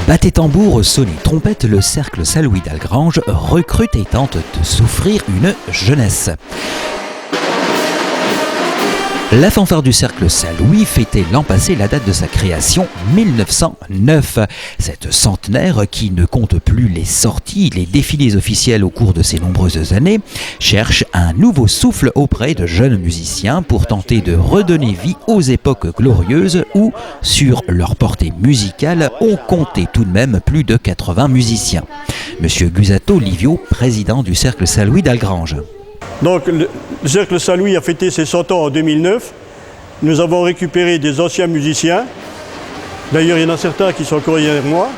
Battez tambour, sonnez trompette, le cercle Saint-Louis d'Algrange recrute et tente de s'offrir une jeunesse. La fanfare du cercle Saint-Louis fêtait l'an passé la date de sa création, 1909. Cette centenaire, qui ne compte plus les sorties, les défilés officiels au cours de ces nombreuses années, cherche un nouveau souffle auprès de jeunes musiciens pour tenter de redonner vie aux époques glorieuses où, sur leur portée musicale, on comptait tout de même plus de 80 musiciens. Monsieur Gusato Livio, président du cercle Saint-Louis d'Algrange. Donc le cercle Saint-Louis a fêté ses 100 ans en 2009. Nous avons récupéré des anciens musiciens. D'ailleurs, il y en a certains qui sont encore derrière moi.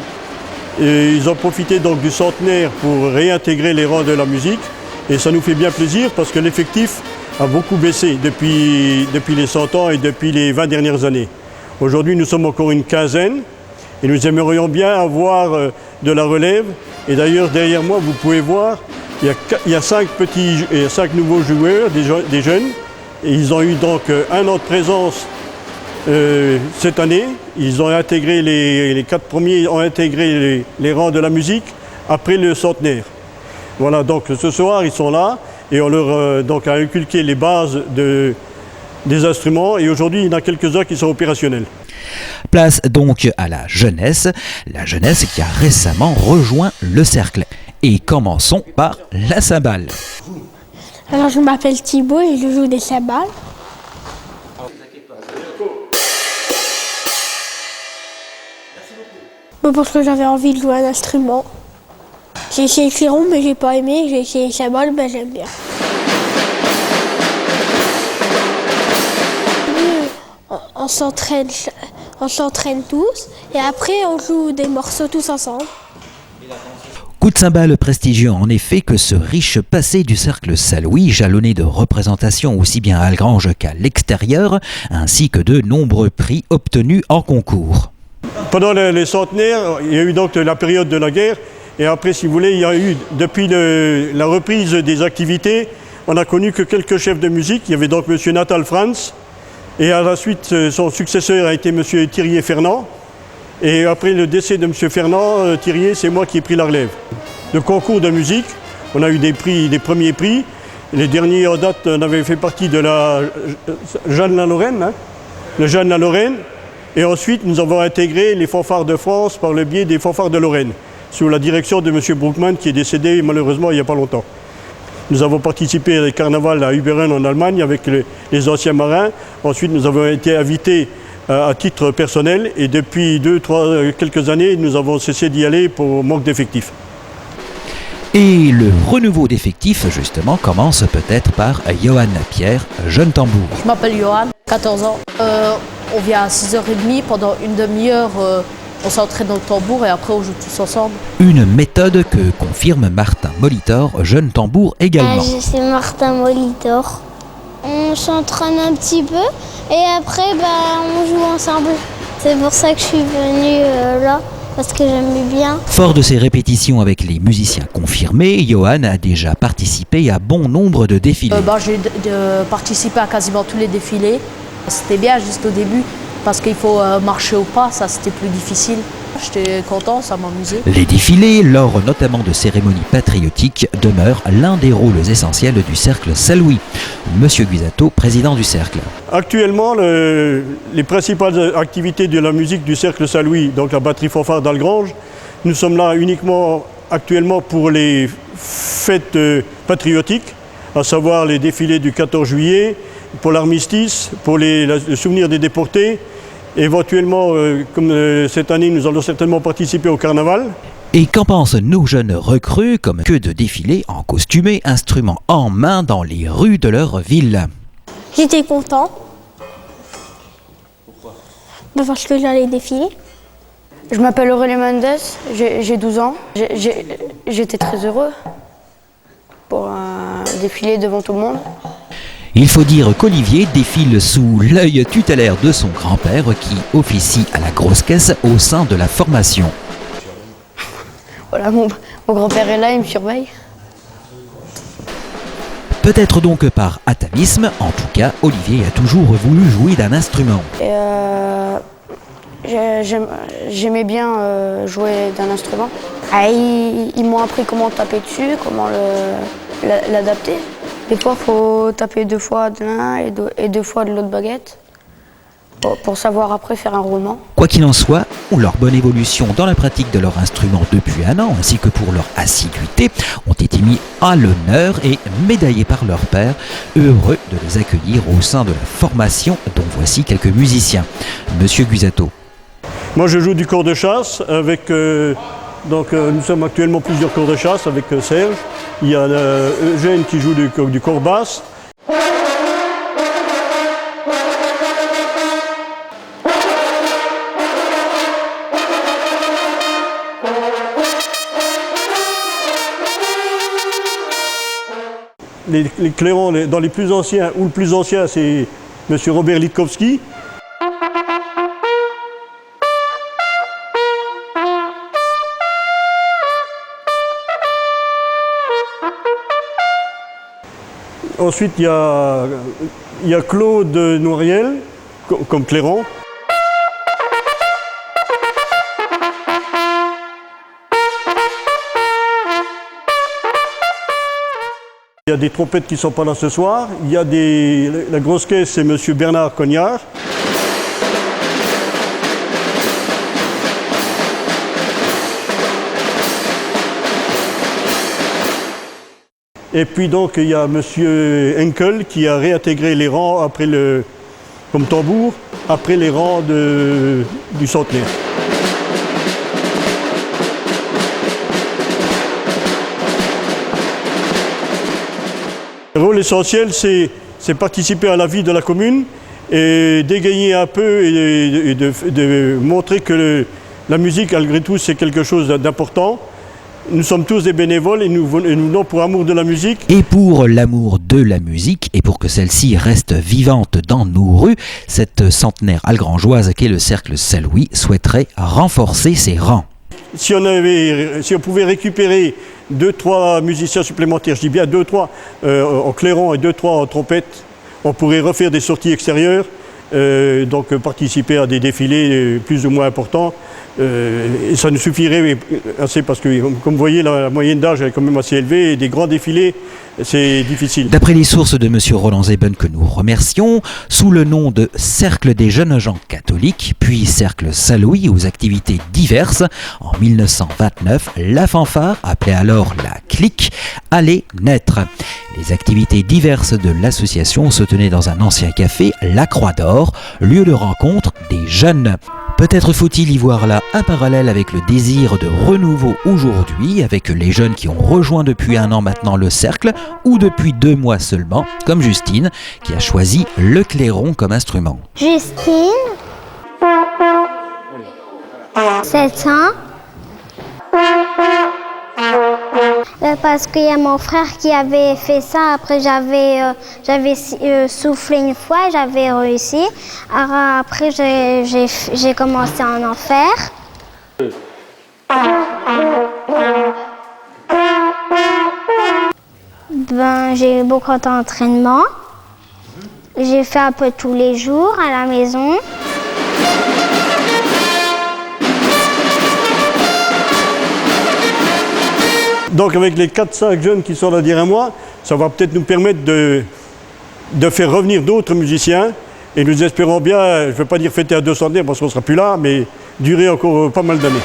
Et ils ont profité donc du centenaire pour réintégrer les rangs de la musique. Et ça nous fait bien plaisir parce que l'effectif a beaucoup baissé depuis les 100 ans et depuis les 20 dernières années. Aujourd'hui, nous sommes encore une quinzaine et nous aimerions bien avoir de la relève. Et d'ailleurs, derrière moi, vous pouvez voir, il y a 5 nouveaux joueurs, des jeunes, et ils ont eu donc 1 an de présence cette année. Ils ont intégré, les 4 premiers ont intégré les rangs de la musique après le centenaire. Voilà, donc ce soir ils sont là et on leur donc a inculqué les bases des instruments et aujourd'hui il y en a quelques-uns qui sont opérationnels. Place donc à la jeunesse qui a récemment rejoint le cercle. Et commençons par la cymbale. Alors je m'appelle Thibaut et je joue des cymbales. Parce que j'avais envie de jouer un instrument. J'ai essayé le clairon mais j'ai pas aimé, j'ai essayé les cymbales, ben j'aime bien. On s'entraîne tous et après on joue des morceaux tous ensemble. Coup de cymbale prestigieux en effet que ce riche passé du cercle Saint-Louis, jalonné de représentations aussi bien à Algrange qu'à l'extérieur, ainsi que de nombreux prix obtenus en concours. Pendant les centenaires, il y a eu donc la période de la guerre et après, si vous voulez, il y a eu, depuis la reprise des activités, on n'a connu que quelques chefs de musique. Il y avait donc M. Natal Franz et à la suite, son successeur a été M. Thirier Fernand. Et après le décès de M. Fernand, Thirier, c'est moi qui ai pris la relève. Le concours de musique, on a eu des premiers prix. Les derniers en date, on avait fait partie de la Jeanne-la-Lorraine, le Jeanne-la-Lorraine. Et ensuite, nous avons intégré les fanfares de France par le biais des fanfares de Lorraine, sous la direction de M. Bruckmann, qui est décédé malheureusement il n'y a pas longtemps. Nous avons participé à des carnavals à Überen en Allemagne avec les anciens marins. Ensuite, nous avons été invités à titre personnel et depuis quelques années, nous avons cessé d'y aller pour manque d'effectifs. Et le renouveau d'effectifs, justement, commence peut-être par Johan Pierre, jeune tambour. Je m'appelle Johan, 14 ans. On vient à 6h30, pendant une demi-heure, on s'entraîne au tambour et après on joue tous ensemble. Une méthode que confirme Martin Molitor, jeune tambour également. C'est Martin Molitor. On s'entraîne un petit peu et après on joue ensemble. C'est pour ça que je suis venue là, parce que j'aime bien. Fort de ses répétitions avec les musiciens confirmés, Johan a déjà participé à bon nombre de défilés. J'ai participé à quasiment tous les défilés. C'était bien juste au début, parce qu'il faut marcher au pas, ça c'était plus difficile. J'étais content, ça m'amusait. Les défilés, lors notamment de cérémonies patriotiques, demeurent l'un des rôles essentiels du cercle Saint-Louis. Monsieur Gusato, président du cercle. Actuellement, les principales activités de la musique du cercle Saint-Louis, donc la batterie fanfare d'Algrange, nous sommes là uniquement actuellement pour les fêtes patriotiques, à savoir les défilés du 14 juillet, pour l'armistice, pour le souvenir des déportés. Éventuellement, comme cette année, nous allons certainement participer au carnaval. Et qu'en pensent nos jeunes recrues, comme que de défiler en costumé, instruments en main dans les rues de leur ville? J'étais content. Pourquoi? Parce que j'allais défiler. Je m'appelle Aurélien Mendes, j'ai 12 ans. J'étais très heureux pour défiler devant tout le monde. Il faut dire qu'Olivier défile sous l'œil tutélaire de son grand-père qui officie à la grosse caisse au sein de la formation. Voilà, mon grand-père est là, il me surveille. Peut-être donc par atavisme, en tout cas, Olivier a toujours voulu jouer d'un instrument. J'aimais bien jouer d'un instrument. Ils m'ont appris comment taper dessus, comment l'adapter. Des fois, il faut taper 2 fois de l'un et 2 fois de l'autre baguette pour savoir après faire un roulement. Quoi qu'il en soit, leur bonne évolution dans la pratique de leur instrument depuis un an, ainsi que pour leur assiduité, ont été mis à l'honneur et médaillés par leur père, heureux de les accueillir au sein de la formation, dont voici quelques musiciens. Monsieur Guisato. Moi, je joue du cor de chasse avec... nous sommes actuellement plusieurs corps de chasse avec Serge. Il y a Eugène qui joue du cor basse. Les clairons, dans les plus anciens, ou le plus ancien, c'est M. Robert Litkowski. Ensuite, il y a Claude Noiriel, comme clairon. Il y a des trompettes qui ne sont pas là ce soir. Il y a la grosse caisse, c'est M. Bernard Cognard. Et puis donc il y a M. Henkel qui a réintégré les rangs comme tambour après les rangs du centenaire. Le rôle essentiel, c'est participer à la vie de la commune et d'égayer un peu et de montrer que la musique, malgré tout, c'est quelque chose d'important. Nous sommes tous des bénévoles et nous venons pour amour de la musique. Et pour l'amour de la musique, et pour que celle-ci reste vivante dans nos rues, cette centenaire algrangeoise qu'est le Cercle Saint-Louis souhaiterait renforcer ses rangs. Si on pouvait récupérer 2-3 musiciens supplémentaires, je dis bien 2-3 en clairon et 2-3 en trompette, on pourrait refaire des sorties extérieures, donc participer à des défilés plus ou moins importants. Et ça nous suffirait assez parce que, comme vous voyez, la moyenne d'âge est quand même assez élevée et des grands défilés, c'est difficile. D'après les sources de M. Roland Zeben que nous remercions, sous le nom de Cercle des jeunes gens catholiques, puis Cercle Saint-Louis aux activités diverses, en 1929, la fanfare, appelée alors la clique, allait naître. Les activités diverses de l'association se tenaient dans un ancien café, la Croix d'Or, lieu de rencontre des jeunes. Peut-être faut-il y voir là un parallèle avec le désir de renouveau aujourd'hui, avec les jeunes qui ont rejoint depuis un an maintenant le cercle, ou depuis 2 mois seulement, comme Justine, qui a choisi le clairon comme instrument. Justine, 7 ans. Parce qu'il y a mon frère qui avait fait ça. Après, j'avais soufflé une fois, j'avais réussi. Alors, après, j'ai commencé à en faire. J'ai eu beaucoup d'entraînement. J'ai fait un peu tous les jours à la maison. Donc avec les 4-5 jeunes qui sont là derrière moi, ça va peut-être nous permettre de faire revenir d'autres musiciens. Et nous espérons bien, je ne vais pas dire fêter à 200 ans parce qu'on ne sera plus là, mais durer encore pas mal d'années.